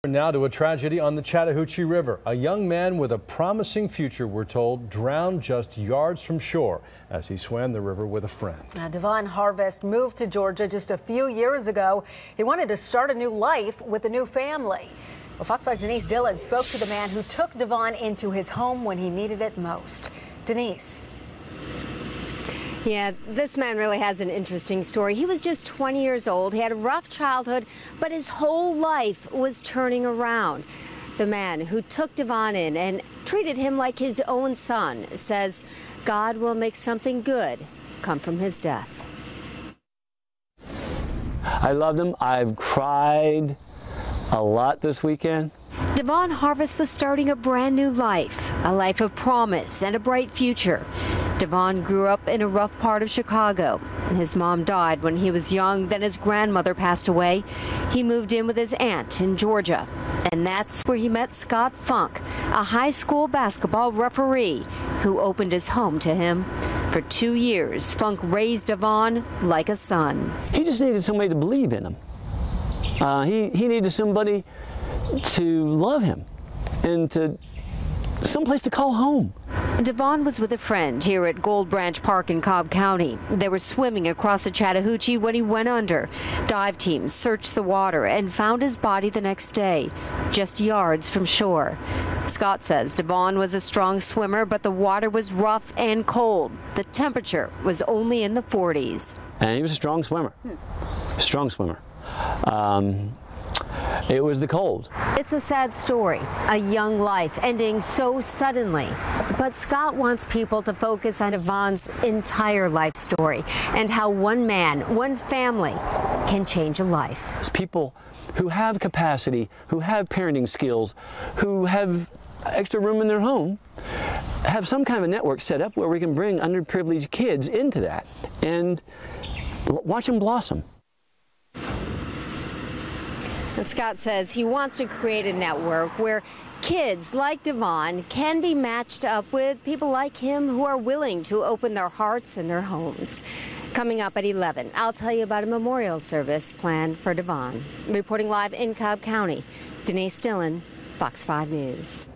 Now to a tragedy on the Chattahoochee River. A young man with a promising future, we're told, drowned just yards from shore as he swam the river with a friend. Now, Devon Harvest moved to Georgia just a few years ago. He wanted to start a new life with a new family. Well, Fox 5's Denise Dillon spoke to the man who took Devon into his home when he needed it most. Denise. Yeah, this man really has an interesting story. He was just 20 years old. He had a rough childhood, but his whole life was turning around. The man who took Devon in and treated him like his own son says God will make something good come from his death. I loved him. I've cried a lot this weekend. Devon Harvest was starting a brand new life, a life of promise and a bright future. Devon grew up in a rough part of Chicago. His mom died when he was young, then his grandmother passed away. He moved in with his aunt in Georgia. And that's where he met Scott Funk, a high school basketball referee who opened his home to him. For 2 years, Funk raised Devon like a son. He just needed somebody to believe in him. He needed somebody to love him and to someplace to call home. Devon was with a friend here at Gold Branch Park in Cobb County. They were swimming across the Chattahoochee when he went under. Dive teams searched the water and found his body the next day, just yards from shore. Scott says Devon was a strong swimmer, but the water was rough and cold. The temperature was only in the 40s. And he was a strong swimmer. Strong swimmer. It was the cold. It's a sad story, a young life ending so suddenly. But Scott wants people to focus on Devon's entire life story and how one man, one family can change a life. It's people who have capacity, who have parenting skills, who have extra room in their home, have some kind of a network set up where we can bring underprivileged kids into that and watch them blossom. And Scott says he wants to create a network where kids like Devon can be matched up with people like him who are willing to open their hearts and their homes. Coming up at 11, I'll tell you about a memorial service planned for Devon. Reporting live in Cobb County, Denise Dillon, Fox 5 News.